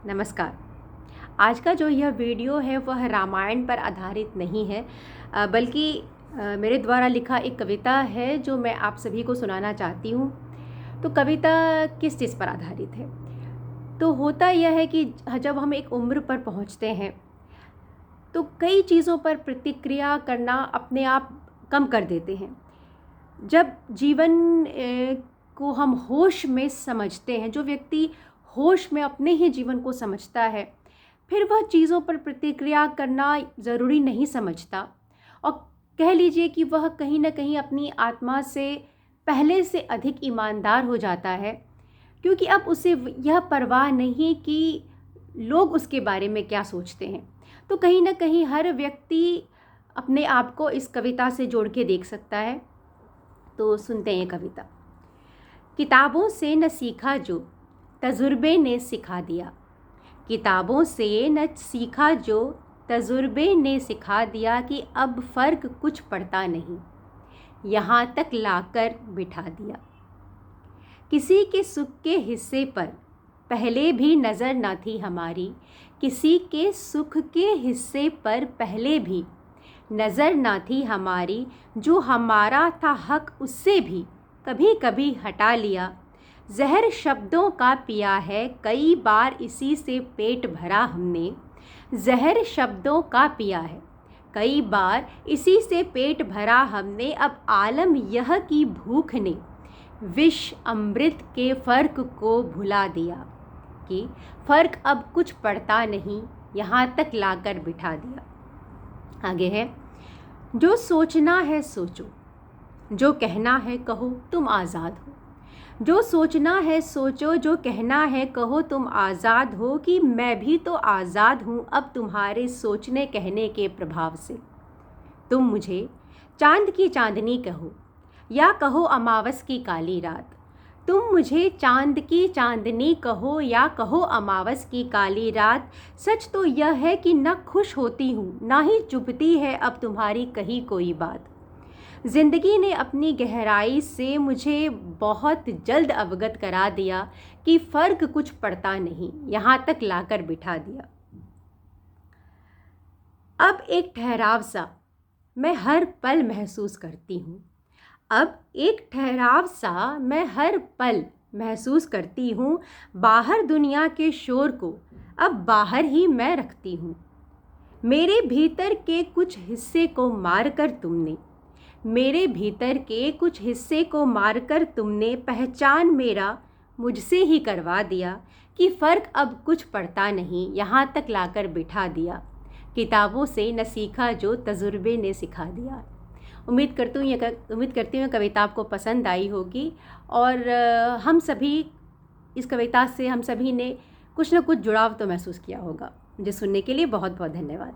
नमस्कार। आज का जो यह वीडियो है वह रामायण पर आधारित नहीं है, बल्कि मेरे द्वारा लिखा एक कविता है जो मैं आप सभी को सुनाना चाहती हूँ। तो कविता किस चीज़ पर आधारित है? तो होता यह है कि जब हम एक उम्र पर पहुँचते हैं तो कई चीज़ों पर प्रतिक्रिया करना अपने आप कम कर देते हैं। जब जीवन को हम होश में समझते हैं, जो व्यक्ति होश में अपने ही जीवन को समझता है, फिर वह चीज़ों पर प्रतिक्रिया करना ज़रूरी नहीं समझता और कह लीजिए कि वह कहीं ना कहीं अपनी आत्मा से पहले से अधिक ईमानदार हो जाता है, क्योंकि अब उसे यह परवाह नहीं कि लोग उसके बारे में क्या सोचते हैं। तो कहीं ना कहीं हर व्यक्ति अपने आप को इस कविता से जोड़ के देख सकता है। तो सुनते हैं कविता। किताबों से न सीखा जो तजुर्बे ने सिखा दिया, किताबों से न सीखा जो तजुर्बे ने सिखा दिया कि अब फ़र्क कुछ पड़ता नहीं, यहाँ तक लाकर बिठा दिया। किसी के सुख के हिस्से पर पहले भी नज़र न थी हमारी, किसी के सुख के हिस्से पर पहले भी नज़र न थी हमारी, जो हमारा था हक उससे भी कभी कभी हटा लिया। जहर शब्दों का पिया है कई बार इसी से पेट भरा हमने, जहर शब्दों का पिया है कई बार इसी से पेट भरा हमने। अब आलम यह कि भूख ने विष अमृत के फ़र्क को भुला दिया, कि फ़र्क अब कुछ पड़ता नहीं, यहाँ तक लाकर बिठा दिया। आगे है, जो सोचना है सोचो, जो कहना है कहो, तुम आज़ाद हो। जो सोचना है सोचो, जो कहना है कहो, तुम आज़ाद हो। कि मैं भी तो आज़ाद हूँ अब तुम्हारे सोचने कहने के प्रभाव से। तुम मुझे चांद की चांदनी कहो या कहो अमावस की काली रात, तुम मुझे चांद की चांदनी कहो या कहो अमावस की काली रात। सच तो यह है कि न खुश होती हूँ ना ही चुभती है अब तुम्हारी कही कोई बात। ज़िंदगी ने अपनी गहराई से मुझे बहुत जल्द अवगत करा दिया कि फ़र्क कुछ पड़ता नहीं, यहाँ तक लाकर बिठा दिया। अब एक ठहराव सा मैं हर पल महसूस करती हूँ, अब एक ठहराव सा मैं हर पल महसूस करती हूँ। बाहर दुनिया के शोर को अब बाहर ही मैं रखती हूँ। मेरे भीतर के कुछ हिस्से को मारकर तुमने, मेरे भीतर के कुछ हिस्से को मारकर तुमने पहचान मेरा मुझसे ही करवा दिया। कि फ़र्क अब कुछ पड़ता नहीं, यहाँ तक लाकर बिठा दिया। किताबों से न सीखा जो तजुर्बे ने सिखा दिया। उम्मीद करती हूँ कविता आपको पसंद आई होगी और हम सभी इस कविता से हम सभी ने कुछ न कुछ जुड़ाव तो महसूस किया होगा। मुझे सुनने के लिए बहुत बहुत धन्यवाद।